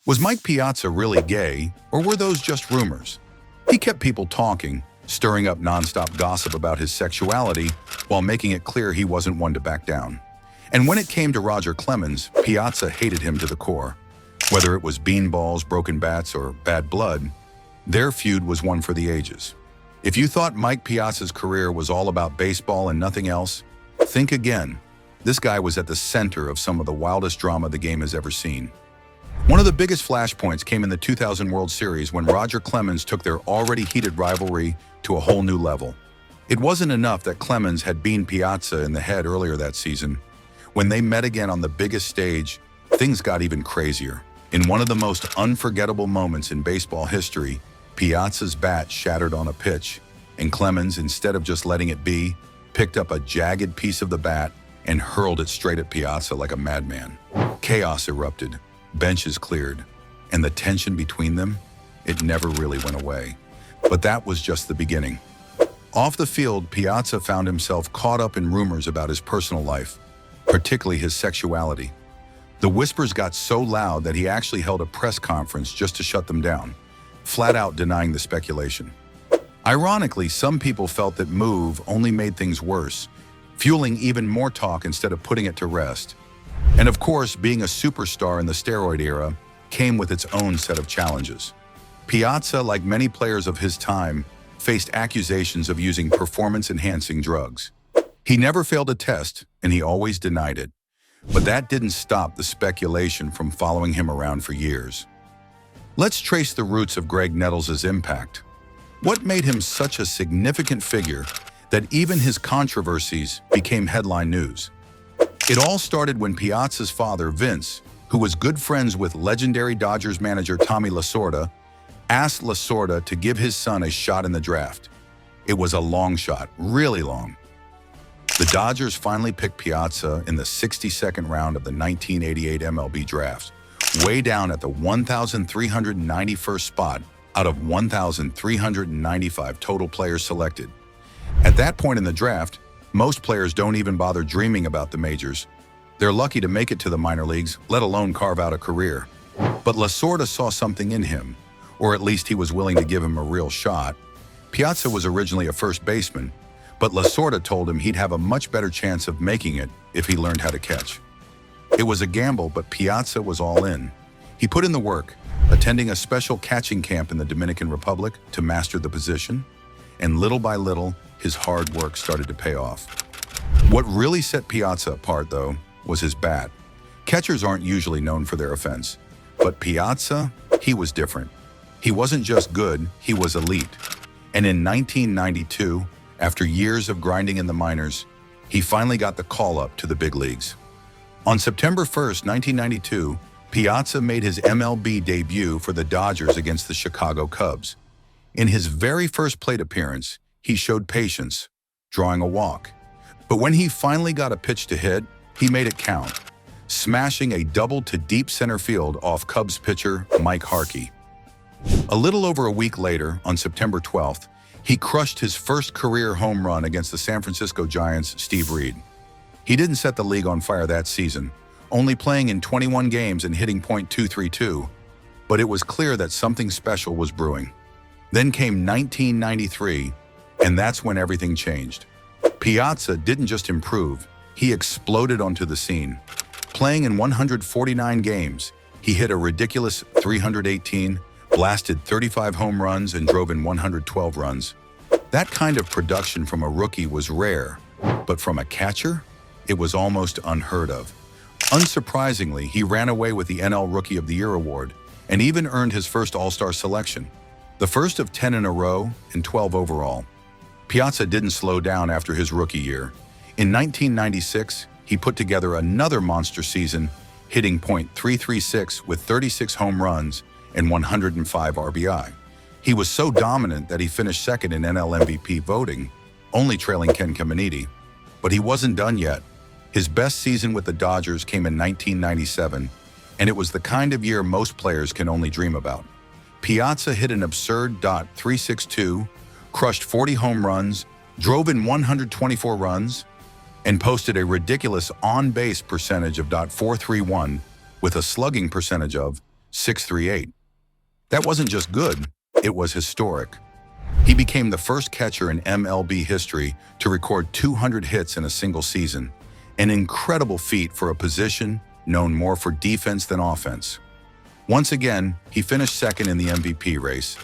Was Mike Piazza really gay, or were those just rumors? He kept people talking, stirring up nonstop gossip about his sexuality while making it clear he wasn't one to back down. And when it came to Roger Clemens, Piazza hated him to the core. Whether it was beanballs, broken bats, or bad blood, their feud was one for the ages. If you thought Mike Piazza's career was all about baseball and nothing else, think again. This guy was at the center of some of the wildest drama the game has ever seen. One of the biggest flashpoints came in the 2000 World Series when Roger Clemens took their already heated rivalry to a whole new level. It wasn't enough that Clemens had beaten Piazza in the head earlier that season. When they met again on the biggest stage, things got even crazier. In one of the most unforgettable moments in baseball history, Piazza's bat shattered on a pitch, and Clemens, instead of just letting it be, picked up a jagged piece of the bat and hurled it straight at Piazza like a madman. Chaos erupted, benches cleared, and the tension between them, it never really went away. But that was just the beginning. Off the field, Piazza found himself caught up in rumors about his personal life, particularly his sexuality. The whispers got so loud that he actually held a press conference just to shut them down, flat out denying the speculation. Ironically, some people felt that move only made things worse, fueling even more talk instead of putting it to rest. And of course, being a superstar in the steroid era came with its own set of challenges. Piazza, like many players of his time, faced accusations of using performance-enhancing drugs. He never failed a test, and he always denied it. But that didn't stop the speculation from following him around for years. Let's trace the roots of Greg Nettles' impact. What made him such a significant figure that even his controversies became headline news? It all started when Piazza's father, Vince, who was good friends with legendary Dodgers manager Tommy Lasorda, asked Lasorda to give his son a shot in the draft. It was a long shot, really long. The Dodgers finally picked Piazza in the 62nd round of the 1988 MLB draft, way down at the 1,391st spot out of 1,395 total players selected. At that point in the draft, most players don't even bother dreaming about the majors. They're lucky to make it to the minor leagues, let alone carve out a career. But Lasorda saw something in him, or at least he was willing to give him a real shot. Piazza was originally a first baseman, but Lasorda told him he'd have a much better chance of making it if he learned how to catch. It was a gamble, but Piazza was all in. He put in the work, attending a special catching camp in the Dominican Republic to master the position, and little by little, his hard work started to pay off. What really set Piazza apart, though, was his bat. Catchers aren't usually known for their offense, but Piazza, he was different. He wasn't just good, he was elite. And in 1992, after years of grinding in the minors, he finally got the call-up to the big leagues. On September 1st, 1992, Piazza made his MLB debut for the Dodgers against the Chicago Cubs. In his very first plate appearance, he showed patience, drawing a walk. But when he finally got a pitch to hit, he made it count, smashing a double to deep center field off Cubs pitcher Mike Harkey. A little over a week later, on September 12th, he crushed his first career home run against the San Francisco Giants' Steve Reed. He didn't set the league on fire that season, only playing in 21 games and hitting .232, but it was clear that something special was brewing. Then came 1993, and that's when everything changed. Piazza didn't just improve, he exploded onto the scene. Playing in 149 games, he hit a ridiculous 318, blasted 35 home runs, and drove in 112 runs. That kind of production from a rookie was rare, but from a catcher, it was almost unheard of. Unsurprisingly, he ran away with the NL Rookie of the Year award and even earned his first All-Star selection, the first of 10 in a row and 12 overall. Piazza didn't slow down after his rookie year. In 1996, he put together another monster season, hitting .336 with 36 home runs and 105 RBI. He was so dominant that he finished second in NL MVP voting, only trailing Ken Caminiti. But he wasn't done yet. His best season with the Dodgers came in 1997, and it was the kind of year most players can only dream about. Piazza hit an absurd .362, crushed 40 home runs, drove in 124 runs, and posted a ridiculous on-base percentage of .431 with a slugging percentage of 638. That wasn't just good, it was historic. He became the first catcher in MLB history to record 200 hits in a single season, an incredible feat for a position known more for defense than offense. Once again, he finished second in the MVP race,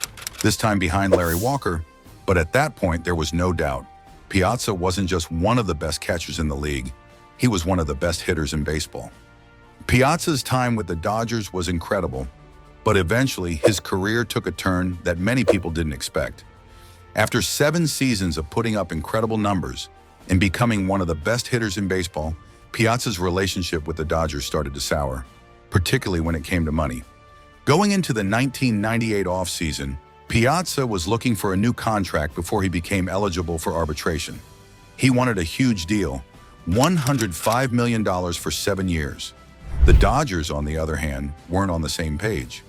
this time behind Larry Walker, but at that point there was no doubt. Piazza wasn't just one of the best catchers in the league, he was one of the best hitters in baseball. Piazza's time with the Dodgers was incredible, but eventually his career took a turn that many people didn't expect. After 7 seasons of putting up incredible numbers and becoming one of the best hitters in baseball, Piazza's relationship with the Dodgers started to sour, particularly when it came to money. Going into the 1998 offseason, Piazza was looking for a new contract before he became eligible for arbitration. He wanted a huge deal, $105 million for 7 years. The Dodgers, on the other hand, weren't on the same page.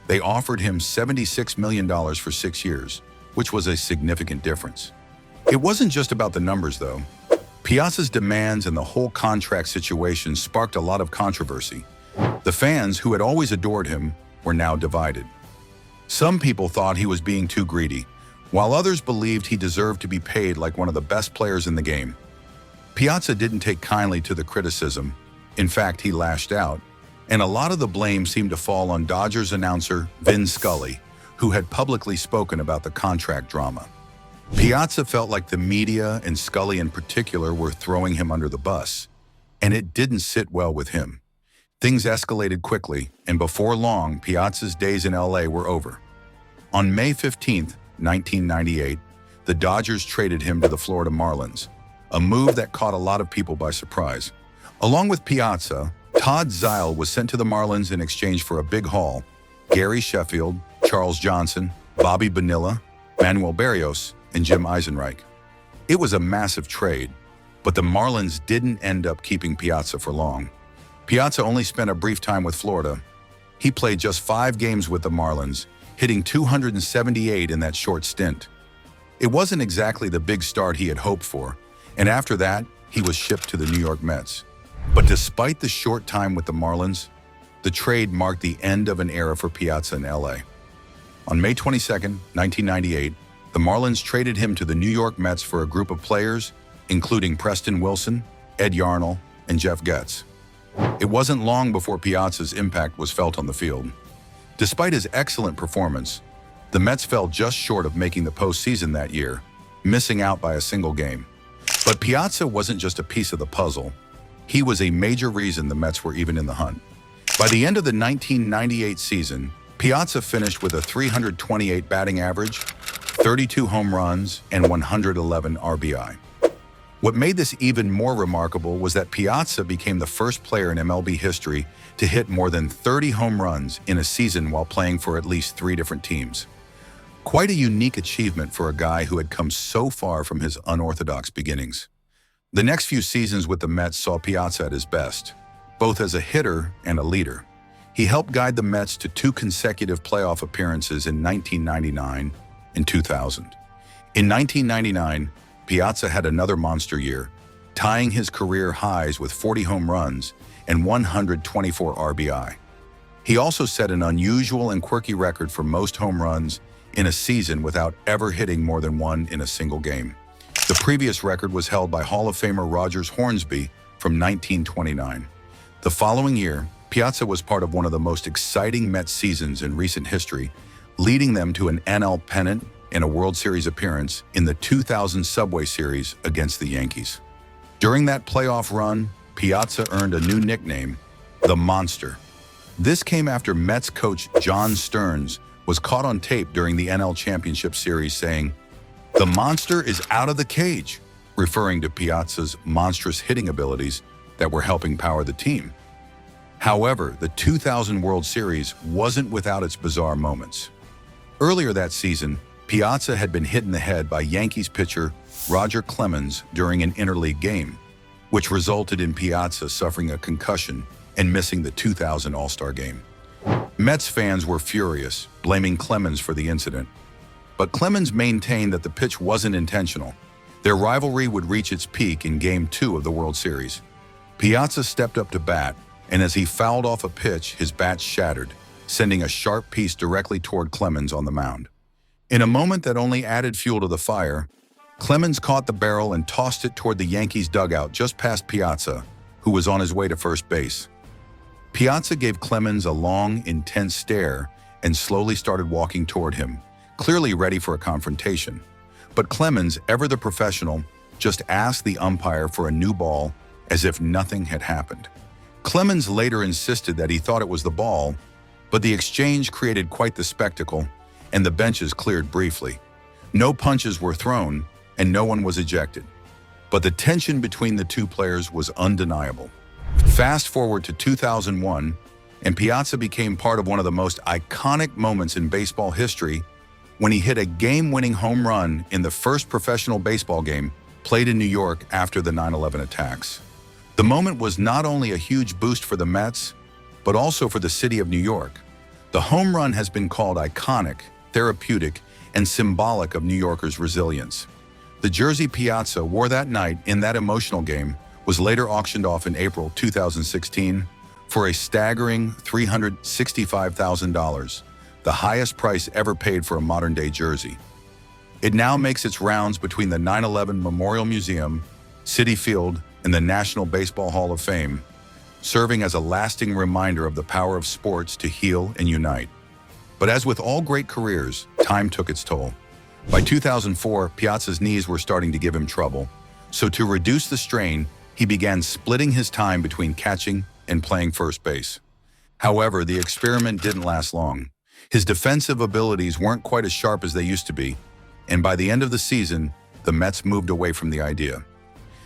They offered him $76 million for 6 years, which was a significant difference. It wasn't just about the numbers, though. Piazza's demands and the whole contract situation sparked a lot of controversy. The fans, who had always adored him, were now divided. Some people thought he was being too greedy, while others believed he deserved to be paid like one of the best players in the game. Piazza didn't take kindly to the criticism. In fact, he lashed out, and a lot of the blame seemed to fall on Dodgers announcer Vin Scully, who had publicly spoken about the contract drama. Piazza felt like the media, and Scully in particular, were throwing him under the bus, and it didn't sit well with him. Things escalated quickly, and before long, Piazza's days in LA were over. On May 15, 1998, the Dodgers traded him to the Florida Marlins, a move that caught a lot of people by surprise. Along with Piazza, Todd Zeile was sent to the Marlins in exchange for a big haul: Gary Sheffield, Charles Johnson, Bobby Bonilla, Manuel Barrios, and Jim Eisenreich. It was a massive trade, but the Marlins didn't end up keeping Piazza for long. Piazza only spent a brief time with Florida. He played just 5 games with the Marlins, hitting 278 in that short stint. It wasn't exactly the big start he had hoped for, and after that, he was shipped to the New York Mets. But despite the short time with the Marlins, the trade marked the end of an era for Piazza in LA. On May 22, 1998, the Marlins traded him to the New York Mets for a group of players, including Preston Wilson, Ed Yarnall, and Jeff Getz. It wasn't long before Piazza's impact was felt on the field. Despite his excellent performance, the Mets fell just short of making the postseason that year, missing out by a single game. But Piazza wasn't just a piece of the puzzle. He was a major reason the Mets were even in the hunt. By the end of the 1998 season, Piazza finished with a .328 batting average, 32 home runs, and 111 RBI. What made this even more remarkable was that Piazza became the first player in MLB history to hit more than 30 home runs in a season while playing for at least 3 different teams. Quite a unique achievement for a guy who had come so far from his unorthodox beginnings. The next few seasons with the Mets saw Piazza at his best, both as a hitter and a leader. He helped guide the Mets to 2 consecutive playoff appearances in 1999 and 2000. In 1999, Piazza had another monster year, tying his career highs with 40 home runs and 124 RBI. He also set an unusual and quirky record for most home runs in a season without ever hitting more than 1 in a single game. The previous record was held by Hall of Famer Roger Hornsby from 1929. The following year, Piazza was part of one of the most exciting Mets seasons in recent history, leading them to an NL pennant and a World Series appearance in the 2000 Subway Series against the Yankees. During that playoff run, Piazza earned a new nickname, the Monster. This came after Mets coach John Stearns was caught on tape during the NL Championship Series saying, "The monster is out of the cage," referring to Piazza's monstrous hitting abilities that were helping power the team. However, the 2000 World Series wasn't without its bizarre moments. Earlier that season, Piazza had been hit in the head by Yankees pitcher Roger Clemens during an interleague game, which resulted in Piazza suffering a concussion and missing the 2000 All-Star Game. Mets fans were furious, blaming Clemens for the incident. But Clemens maintained that the pitch wasn't intentional. Their rivalry would reach its peak in Game 2 of the World Series. Piazza stepped up to bat, and as he fouled off a pitch, his bat shattered, sending a sharp piece directly toward Clemens on the mound. In a moment that only added fuel to the fire, Clemens caught the barrel and tossed it toward the Yankees' dugout just past Piazza, who was on his way to first base. Piazza gave Clemens a long, intense stare and slowly started walking toward him, clearly ready for a confrontation. But Clemens, ever the professional, just asked the umpire for a new ball as if nothing had happened. Clemens later insisted that he thought it was the ball, but the exchange created quite the spectacle, and the benches cleared briefly. No punches were thrown, and no one was ejected. But the tension between the two players was undeniable. Fast forward to 2001, and Piazza became part of one of the most iconic moments in baseball history when he hit a game-winning home run in the first professional baseball game played in New York after the 9/11 attacks. The moment was not only a huge boost for the Mets, but also for the city of New York. The home run has been called iconic, therapeutic, and symbolic of New Yorkers' resilience. The jersey Piazza wore that night in that emotional game was later auctioned off in April 2016 for a staggering $365,000, the highest price ever paid for a modern-day jersey. It now makes its rounds between the 9/11 Memorial Museum, Citi Field, and the National Baseball Hall of Fame, serving as a lasting reminder of the power of sports to heal and unite. But as with all great careers, time took its toll. By 2004, Piazza's knees were starting to give him trouble, so to reduce the strain, he began splitting his time between catching and playing first base. However, the experiment didn't last long. His defensive abilities weren't quite as sharp as they used to be, and by the end of the season, the Mets moved away from the idea.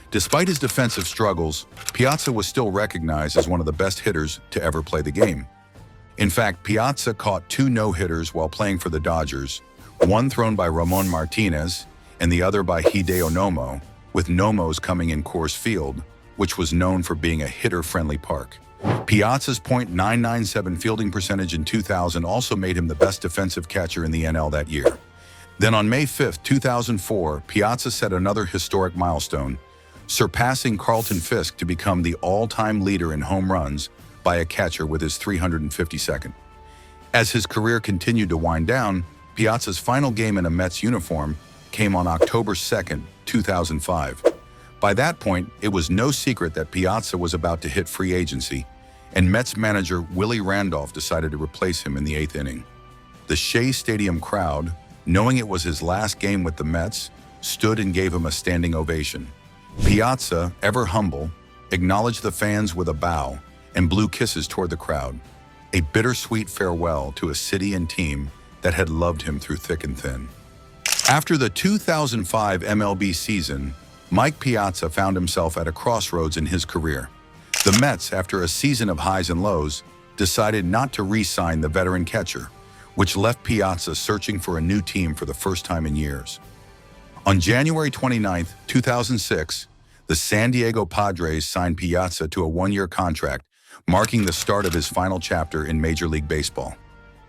Despite his defensive struggles, Piazza was still recognized as one of the best hitters to ever play the game. In fact, Piazza caught 2 no-hitters while playing for the Dodgers, one thrown by Ramon Martinez and the other by Hideo Nomo, with Nomo's coming in Coors Field, which was known for being a hitter-friendly park. Piazza's .997 fielding percentage in 2000 also made him the best defensive catcher in the NL that year. Then on May 5, 2004, Piazza set another historic milestone, surpassing Carlton Fisk to become the all-time leader in home runs by a catcher with his 352nd. As his career continued to wind down, Piazza's final game in a Mets uniform came on October 2, 2005. By that point, it was no secret that Piazza was about to hit free agency, and Mets manager Willie Randolph decided to replace him in the 8th inning. The Shea Stadium crowd, knowing it was his last game with the Mets, stood and gave him a standing ovation. Piazza, ever humble, acknowledged the fans with a bow and blew kisses toward the crowd, a bittersweet farewell to a city and team that had loved him through thick and thin. After the 2005 MLB season, Mike Piazza found himself at a crossroads in his career. The Mets, after a season of highs and lows, decided not to re-sign the veteran catcher, which left Piazza searching for a new team for the first time in years. On January 29, 2006, the San Diego Padres signed Piazza to a 1-year contract, marking the start of his final chapter in Major League Baseball.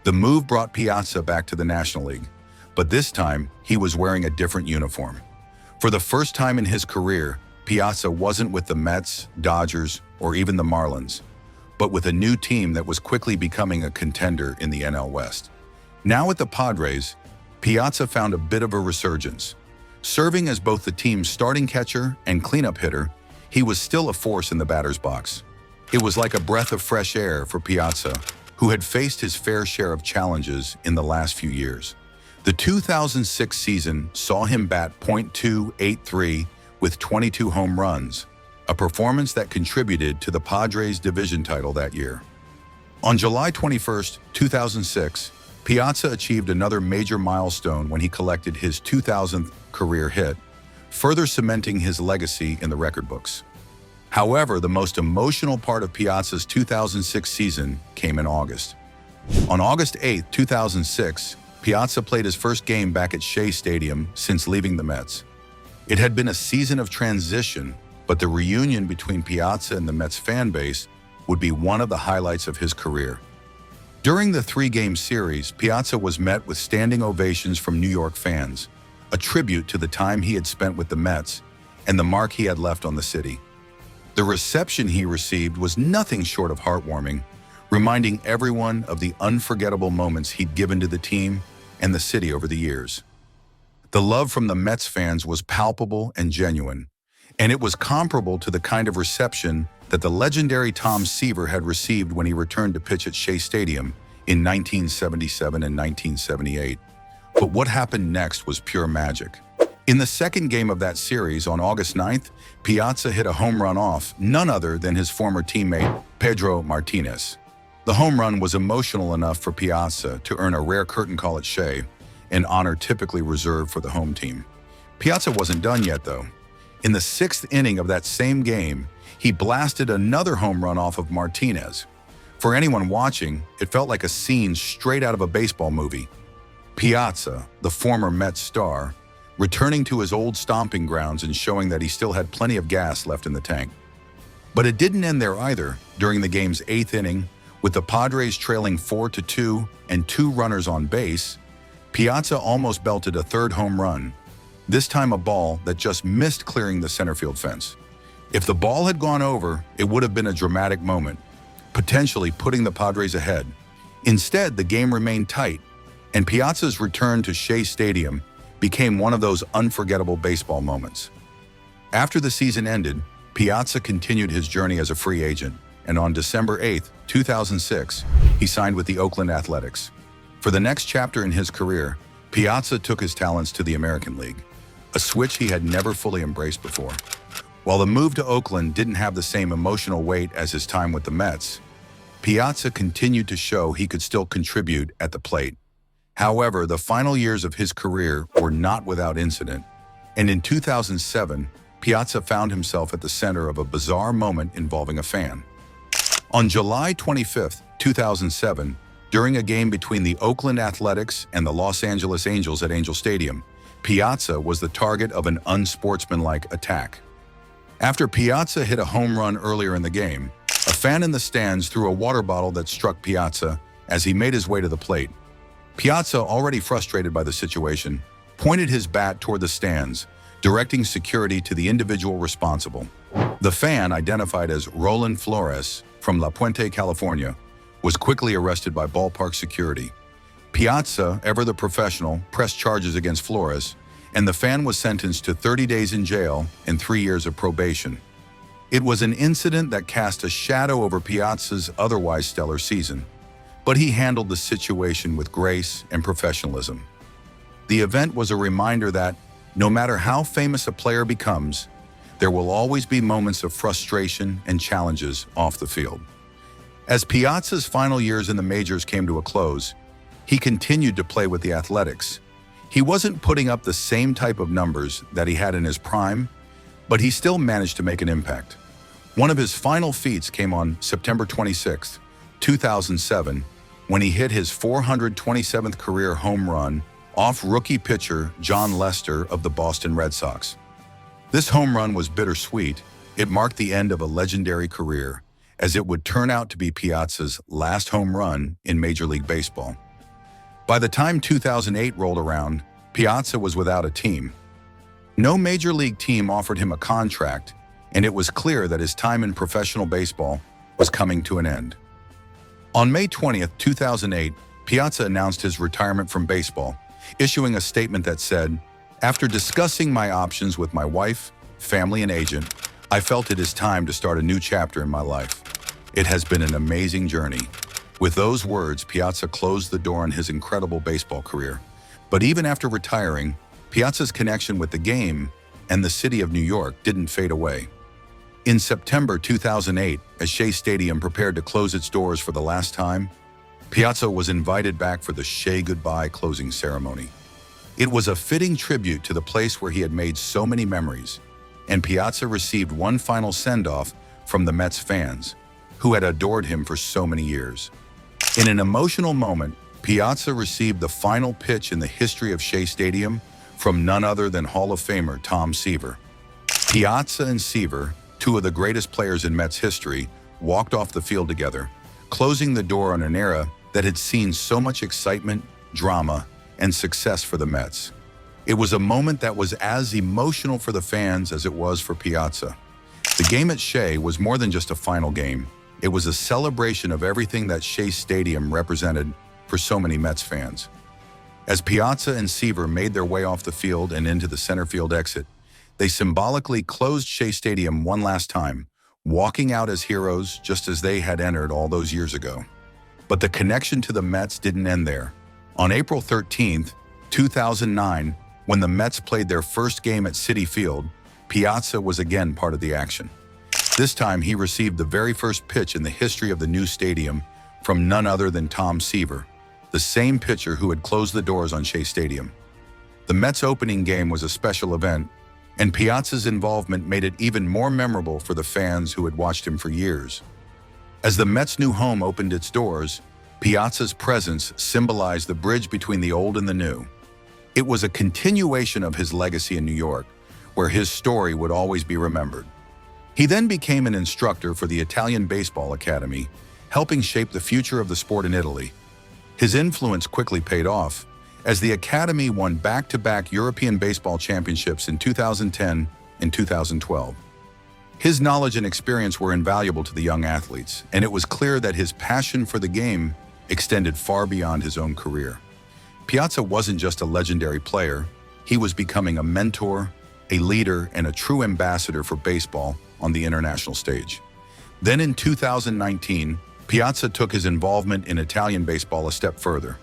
The move brought Piazza back to the National League, but this time he was wearing a different uniform. For the first time in his career, Piazza wasn't with the Mets, Dodgers, or even the Marlins, but with a new team that was quickly becoming a contender in the NL West. Now at the Padres, Piazza found a bit of a resurgence. Serving as both the team's starting catcher and cleanup hitter, he was still a force in the batter's box. It was like a breath of fresh air for Piazza, who had faced his fair share of challenges in the last few years. The 2006 season saw him bat .283 with 22 home runs, a performance that contributed to the Padres' division title that year. On July 21, 2006, Piazza achieved another major milestone when he collected his 2000th career hit, further cementing his legacy in the record books. However, the most emotional part of Piazza's 2006 season came in August. On August 8, 2006, Piazza played his first game back at Shea Stadium since leaving the Mets. It had been a season of transition, but the reunion between Piazza and the Mets fan base would be one of the highlights of his career. During the 3-game series, Piazza was met with standing ovations from New York fans, a tribute to the time he had spent with the Mets and the mark he had left on the city. The reception he received was nothing short of heartwarming, reminding everyone of the unforgettable moments he'd given to the team and the city over the years. The love from the Mets fans was palpable and genuine, and it was comparable to the kind of reception that the legendary Tom Seaver had received when he returned to pitch at Shea Stadium in 1977 and 1978. But what happened next was pure magic. In the second game of that series on August 9th, Piazza hit a home run off none other than his former teammate, Pedro Martinez. The home run was emotional enough for Piazza to earn a rare curtain call at Shea, an honor typically reserved for the home team. Piazza wasn't done yet, though. In the sixth inning of that same game, he blasted another home run off of Martinez. For anyone watching, it felt like a scene straight out of a baseball movie. Piazza, the former Mets star, returning to his old stomping grounds and showing that he still had plenty of gas left in the tank. But it didn't end there either. During the game's eighth inning, with the Padres trailing 4-2 and 2 runners on base, Piazza almost belted a third home run, this time a ball that just missed clearing the center field fence. If the ball had gone over, it would have been a dramatic moment, potentially putting the Padres ahead. Instead, the game remained tight, and Piazza's return to Shea Stadium became one of those unforgettable baseball moments. After the season ended, Piazza continued his journey as a free agent, and on December 8, 2006, he signed with the Oakland Athletics. For the next chapter in his career, Piazza took his talents to the American League, a switch he had never fully embraced before. While the move to Oakland didn't have the same emotional weight as his time with the Mets, Piazza continued to show he could still contribute at the plate. However, the final years of his career were not without incident, and in 2007, Piazza found himself at the center of a bizarre moment involving a fan. On July 25, 2007, during a game between the Oakland Athletics and the Los Angeles Angels at Angel Stadium, Piazza was the target of an unsportsmanlike attack. After Piazza hit a home run earlier in the game, a fan in the stands threw a water bottle that struck Piazza as he made his way to the plate. Piazza, already frustrated by the situation, pointed his bat toward the stands, directing security to the individual responsible. The fan, identified as Roland Flores from La Puente, California, was quickly arrested by ballpark security. Piazza, ever the professional, pressed charges against Flores, and the fan was sentenced to 30 days in jail and 3 years of probation. It was an incident that cast a shadow over Piazza's otherwise stellar season, but he handled the situation with grace and professionalism. The event was a reminder that, no matter how famous a player becomes, there will always be moments of frustration and challenges off the field. As Piazza's final years in the majors came to a close, he continued to play with the Athletics. He wasn't putting up the same type of numbers that he had in his prime, but he still managed to make an impact. One of his final feats came on September 26, 2007, when he hit his 427th career home run off rookie pitcher John Lester of the Boston Red Sox. This home run was bittersweet. It marked the end of a legendary career, as it would turn out to be Piazza's last home run in Major League Baseball. By the time 2008 rolled around, Piazza was without a team. No Major League team offered him a contract, and it was clear that his time in professional baseball was coming to an end. On May 20, 2008, Piazza announced his retirement from baseball, issuing a statement that said, "After discussing my options with my wife, family, and agent, I felt it is time to start a new chapter in my life. It has been an amazing journey." With those words, Piazza closed the door on his incredible baseball career. But even after retiring, Piazza's connection with the game and the city of New York didn't fade away. In September 2008, as Shea Stadium prepared to close its doors for the last time, Piazza was invited back for the Shea Goodbye closing ceremony. It was a fitting tribute to the place where he had made so many memories, and Piazza received one final send-off from the Mets fans, who had adored him for so many years. In an emotional moment, Piazza received the final pitch in the history of Shea Stadium from none other than Hall of Famer Tom Seaver. Piazza and Seaver, two of the greatest players in Mets history, walked off the field together, closing the door on an era that had seen so much excitement, drama, and success for the Mets. It was a moment that was as emotional for the fans as it was for Piazza. The game at Shea was more than just a final game. It was a celebration of everything that Shea Stadium represented for so many Mets fans. As Piazza and Seaver made their way off the field and into the center field exit, they symbolically closed Shea Stadium one last time, walking out as heroes just as they had entered all those years ago. But the connection to the Mets didn't end there. On April 13th, 2009, when the Mets played their first game at Citi Field, Piazza was again part of the action. This time, he received the very first pitch in the history of the new stadium from none other than Tom Seaver, the same pitcher who had closed the doors on Shea Stadium. The Mets' opening game was a special event, and Piazza's involvement made it even more memorable for the fans who had watched him for years. As the Mets' new home opened its doors, Piazza's presence symbolized the bridge between the old and the new. It was a continuation of his legacy in New York, where his story would always be remembered. He then became an instructor for the Italian Baseball Academy, helping shape the future of the sport in Italy. His influence quickly paid off, as the Academy won back-to-back European baseball championships in 2010 and 2012. His knowledge and experience were invaluable to the young athletes, and it was clear that his passion for the game extended far beyond his own career. Piazza wasn't just a legendary player, he was becoming a mentor, a leader, and a true ambassador for baseball on the international stage. Then in 2019, Piazza took his involvement in Italian baseball a step further.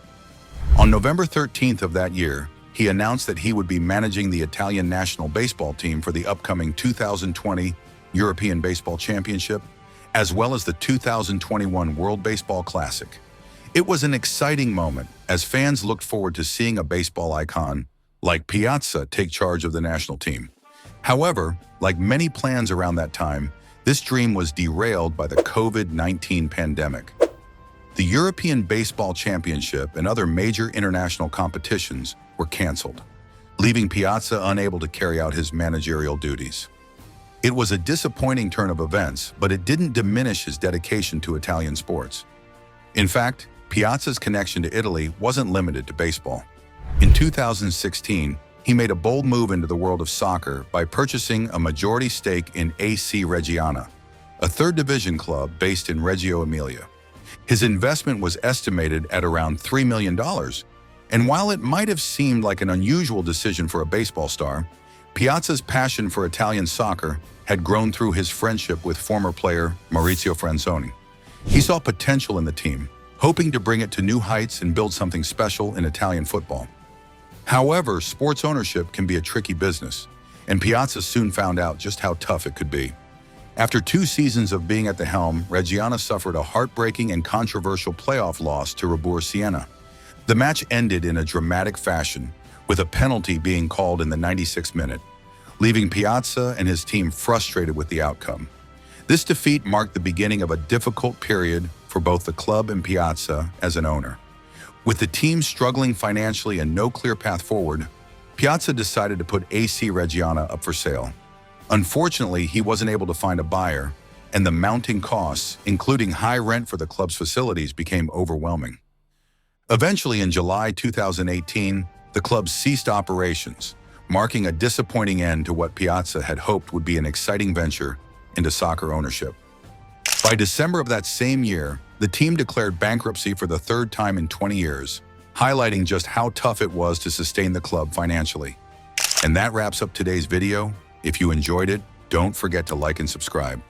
On November 13th of that year, he announced that he would be managing the Italian national baseball team for the upcoming 2020 European Baseball Championship, as well as the 2021 World Baseball Classic. It was an exciting moment, as fans looked forward to seeing a baseball icon like Piazza take charge of the national team. However, like many plans around that time, this dream was derailed by the COVID-19 pandemic. The European Baseball Championship and other major international competitions were canceled, leaving Piazza unable to carry out his managerial duties. It was a disappointing turn of events, but it didn't diminish his dedication to Italian sports. In fact, Piazza's connection to Italy wasn't limited to baseball. In 2016, he made a bold move into the world of soccer by purchasing a majority stake in AC Reggiana, a third-division club based in Reggio Emilia. His investment was estimated at around $3 million, and while it might have seemed like an unusual decision for a baseball star, Piazza's passion for Italian soccer had grown through his friendship with former player Maurizio Franzoni. He saw potential in the team, hoping to bring it to new heights and build something special in Italian football. However, sports ownership can be a tricky business, and Piazza soon found out just how tough it could be. After 2 seasons of being at the helm, Reggiana suffered a heartbreaking and controversial playoff loss to Rebours Siena. The match ended in a dramatic fashion, with a penalty being called in the 96th minute, leaving Piazza and his team frustrated with the outcome. This defeat marked the beginning of a difficult period for both the club and Piazza as an owner. With the team struggling financially and no clear path forward, Piazza decided to put AC Reggiana up for sale. Unfortunately, he wasn't able to find a buyer, and the mounting costs, including high rent for the club's facilities, became overwhelming. Eventually, in July 2018, the club ceased operations, marking a disappointing end to what Piazza had hoped would be an exciting venture into soccer ownership. By December of that same year, the team declared bankruptcy for the 3rd time in 20 years, highlighting just how tough it was to sustain the club financially. And that wraps up today's video. If you enjoyed it, don't forget to like and subscribe.